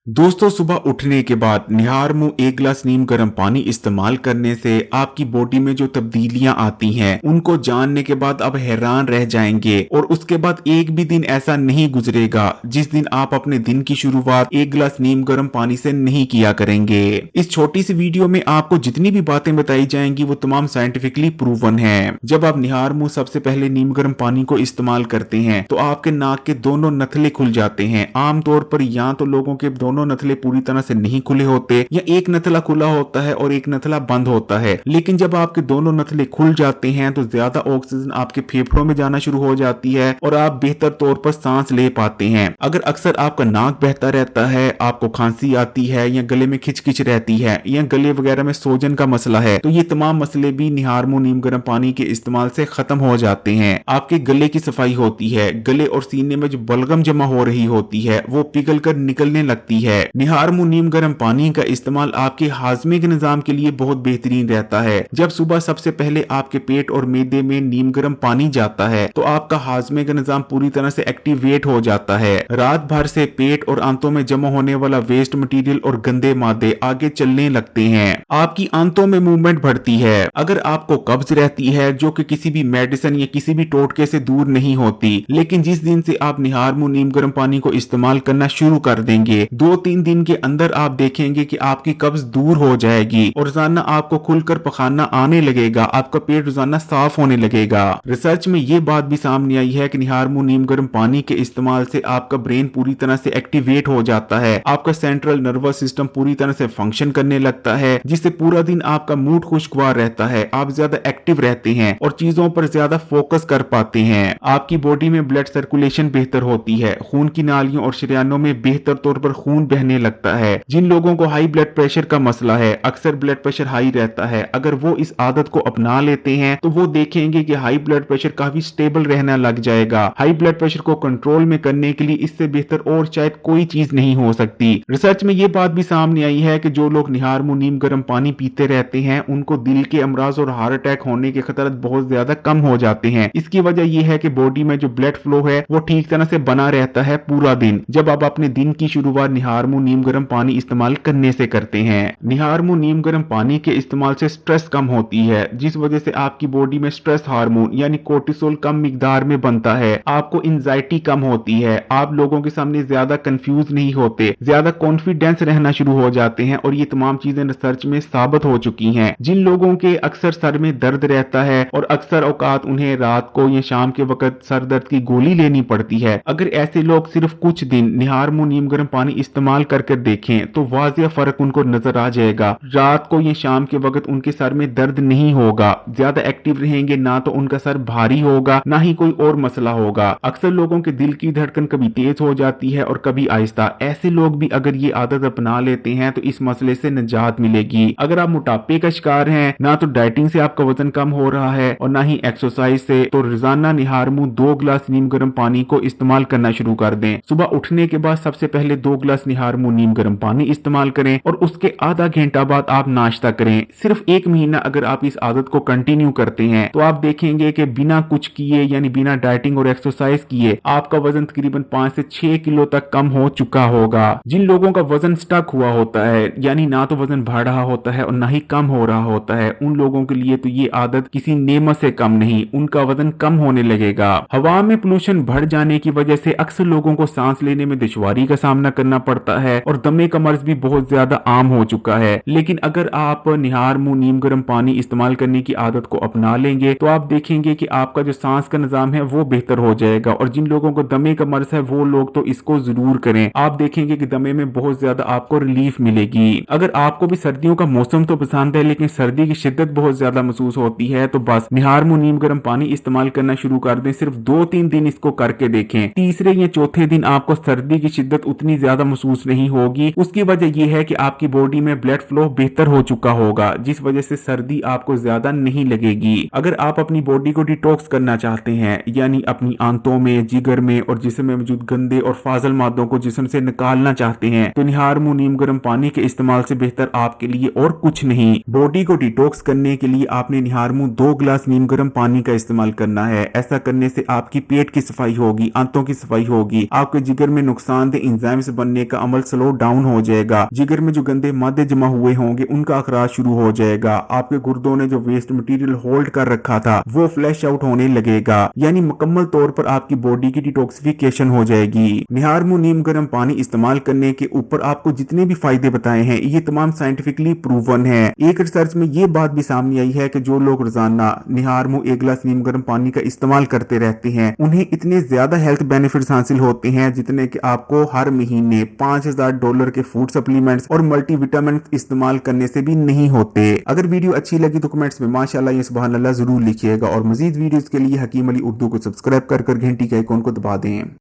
दोस्तों, सुबह उठने के बाद निहार मुंह एक गिलास नीम गर्म पानी इस्तेमाल करने से आपकी बॉडी में जो तब्दीलियां आती हैं उनको जानने के बाद आप हैरान रह जाएंगे। और उसके बाद एक भी दिन ऐसा नहीं गुजरेगा जिस दिन आप अपने दिन की शुरुआत एक गिलास नीम गर्म पानी से नहीं किया करेंगे। इस छोटी सी वीडियो में आपको जितनी भी बातें बताई जाएंगी वो तमाम साइंटिफिकली प्रूवन है। जब आप निहार मुंह सबसे पहले नीम गर्म पानी को इस्तेमाल करते हैं तो आपके नाक के दोनों नथले खुल जाते हैं। आमतौर पर या तो लोगों के दोनों नथले पूरी तरह से नहीं खुले होते या एक नथला खुला होता है और एक नथला बंद होता है, लेकिन जब आपके दोनों नथले खुल जाते हैं तो ज्यादा ऑक्सीजन आपके फेफड़ों में जाना शुरू हो जाती है और आप बेहतर तौर पर सांस ले पाते हैं। अगर अक्सर आपका नाक बहता रहता है, आपको खांसी आती है या गले में खिचखिच रहती है या गले वगैरह में सोजन का मसला है तो ये तमाम मसले भी निहार मुंह नीम गर्म पानी के इस्तेमाल से खत्म हो जाते हैं। आपके गले की सफाई होती है, गले और सीने में जो बलगम जमा हो रही होती है वो पिघल कर निकलने लगती है। निहार मुंह नीम गर्म पानी का इस्तेमाल आपके हाजमे के निजाम के लिए बहुत बेहतरीन रहता है। जब सुबह सबसे पहले आपके पेट और मैदे में नीम गर्म पानी जाता है तो आपका हाजमे का निजाम पूरी तरह से एक्टिवेट हो जाता है। रात भर से पेट और आंतों में जमा होने वाला वेस्ट मटेरियल और गंदे मादे आगे चलने लगते हैं। आपकी आंतों में मूवमेंट बढ़ती है। अगर आपको कब्ज रहती है जो कि किसी भी मेडिसिन या किसी भी टोटके से दूर नहीं होती, लेकिन जिस दिन से आप निहार मुंह नीम गर्म पानी को इस्तेमाल करना शुरू कर देंगे 2-3 दिन के अंदर आप देखेंगे कि आपकी कब्ज दूर हो जाएगी और रोजाना आपको खुलकर पखाना आने लगेगा, आपका पेट रोजाना साफ होने लगेगा। रिसर्च में ये बात भी सामने आई है कि निहार मुंह नीम गर्म पानी के इस्तेमाल से आपका ब्रेन पूरी तरह से एक्टिवेट हो जाता है, आपका सेंट्रल नर्वस सिस्टम पूरी तरह से फंक्शन करने लगता है, जिससे पूरा दिन आपका मूड खुशगवार रहता है, आप ज्यादा एक्टिव रहते हैं और चीजों पर ज्यादा फोकस कर पाते हैं। आपकी बॉडी में ब्लड सर्कुलेशन बेहतर होती है, खून की नालियों और शरियानों में बेहतर तौर पर खून बहने लगता है। जिन लोगों को हाई ब्लड प्रेशर का मसला है, अक्सर ब्लड प्रेशर हाई रहता है, अगर वो इस आदत को अपना लेते हैं तो वो देखेंगे कि हाई ब्लड प्रेशर काफी स्टेबल रहना लग जाएगा। हाई ब्लड प्रेशर को कंट्रोल में करने के लिए इससे बेहतर और शायद कोई चीज नहीं हो सकती। रिसर्च में ये बात भी सामने आई है कि जो लोग निहार मुंह नीम गर्म पानी पीते रहते हैं उनको दिल के अमराज और हार्ट अटैक होने के खतरे बहुत ज्यादा कम हो जाते हैं। इसकी वजह यह है कि बॉडी में जो ब्लड फ्लो है वो ठीक तरह से बना रहता है पूरा दिन, जब आप अपने दिन की शुरुआत निहार मुंह नीम गर्म पानी इस्तेमाल करने से करते हैं। निहार मुंह नीम गर्म पानी के इस्तेमाल से स्ट्रेस कम होती है, जिस वजह से आपकी बॉडी में स्ट्रेस हार्मोन यानी कोर्टिसोल कम मिकदार में बनता है, आपको एंजाइटी कम होती है, आप लोगों के सामने ज्यादा कंफ्यूज नहीं होते, ज्यादा कॉन्फिडेंस रहना शुरू हो जाते हैं। और ये तमाम चीजें रिसर्च में साबित हो चुकी हैं। जिन लोगों के अक्सर सर में दर्द रहता है और अक्सर औकात उन्हें रात को या शाम के वक्त सर दर्द की गोली लेनी पड़ती है, अगर ऐसे लोग सिर्फ कुछ दिन निहार मुंह नीम गर्म पानी इस्तेमाल करके देखें तो वाजिया फर्क उनको नजर आ जाएगा। रात को या शाम के वक्त उनके सर में दर्द नहीं होगा, ज्यादा एक्टिव रहेंगे, ना तो उनका सर भारी होगा ना ही कोई और मसला होगा। अक्सर लोगों के दिल की धड़कन कभी तेज हो जाती है और कभी आहिस्ता। ऐसे लोग भी अगर ये आदत अपना लेते हैं तो इस मसले से निजात मिलेगी। अगर आप मोटापे का शिकार हैं, ना तो डाइटिंग से आपका वजन कम हो रहा है और ना ही एक्सरसाइज से, तो रोजाना निहार मुंह 2 गिलास नीम गर्म पानी को इस्तेमाल करना शुरू कर दें। सुबह उठने के बाद सबसे पहले 2 गिलास निहार मुंह नीम गर्म पानी इस्तेमाल करें और उसके आधा घंटा बाद आप नाश्ता करें। सिर्फ 1 महीना अगर आप इस आदत को कंटिन्यू करते हैं तो आप देखेंगे कि बिना कुछ किए यानी बिना डाइटिंग और एक्सरसाइज किए आपका वजन तकरीबन 5 से 6 किलो तक कम हो चुका होगा। जिन लोगों का वजन स्टक हुआ होता है यानी ना तो वजन बढ़ रहा होता है और ना ही कम हो रहा होता है, उन लोगों के लिए तो ये आदत किसी नेमत से कम नहीं, उनका वजन कम होने लगेगा। हवा में पोल्यूशन बढ़ जाने की वजह से अक्सर लोगों को सांस लेने में दुश्वारी का सामना करना पड़ता है और दमे का मर्ज भी बहुत ज्यादा आम हो चुका है। लेकिन अगर आप निहार मुंह नीम गर्म पानी इस्तेमाल करने की आदत को अपना लेंगे तो आप देखेंगे कि आपका जो सांस का निजाम है वो बेहतर हो जाएगा। और जिन लोगों को दमे का मर्ज है वो लोग तो इसको जरूर करें, आप देखेंगे कि दमे में बहुत ज्यादा आपको रिलीफ मिलेगी। अगर आपको भी सर्दियों का मौसम तो पसंद है लेकिन सर्दी की शिद्दत बहुत ज्यादा महसूस होती है तो बस निहार मुंह नीम गर्म पानी इस्तेमाल करना शुरू कर दें। सिर्फ 2-3 दिन इसको करके देखें, तीसरे या चौथे दिन आपको सर्दी की शिद्दत उतनी ज्यादा महसूस नहीं होगी। उसकी वजह यह है कि आपकी बॉडी में ब्लड फ्लो बेहतर हो चुका होगा, जिस वजह से सर्दी आपको ज्यादा नहीं लगेगी। अगर आप अपनी बॉडी को डिटॉक्स करना चाहते हैं यानी अपनी आंतों में, जिगर में और जिस्म में मौजूद गंदे और फाजल मादों को जिस्म से निकालना चाहते हैं तो निहार मुंह नीम गर्म पानी के इस्तेमाल से बेहतर आपके लिए और कुछ नहीं। बॉडी को डिटॉक्स करने के लिए आपने निहार मुंह 2 गिलास नीम गर्म पानी का इस्तेमाल करना है। ऐसा करने से आपकी पेट की सफाई होगी, आंतों की सफाई होगी, आपके जिगर में नुकसानदेह एंजाइम्स बनने का अमल स्लो डाउन हो जाएगा, जिगर में जो गंदे मादे जमा हुए होंगे उनका अखराज शुरू हो जाएगा, आपके गुर्दों ने जो वेस्ट मटेरियल होल्ड कर रखा था वो फ्लैश आउट होने लगेगा, यानी मुकम्मल तौर पर आपकी बॉडी की डिटॉक्सिफिकेशन हो जाएगी। निहार मुंह नीम गर्म पानी इस्तेमाल करने के ऊपर आपको जितने भी फायदे बताए हैं ये तमाम साइंटिफिकली प्रूवन है। एक रिसर्च में ये बात भी सामने आई है कि जो लोग रोजाना निहार मुंह एक गिलास नीम गर्म पानी का इस्तेमाल करते रहते हैं उन्हें इतने ज्यादा हेल्थ बेनिफिट्स हासिल होते हैं जितने कि आपको हर महीने $5000 के फूड सप्लीमेंट्स और मल्टीविटामिन इस्तेमाल करने से भी नहीं होते। अगर वीडियो अच्छी लगी तो कमेंट्स में माशाल्लाह या सुभान अल्लाह जरूर लिखिएगा और मजीद वीडियोस के लिए हकीम अली उर्दू को सब्सक्राइब कर घंटी के आइकॉन को दबा दें।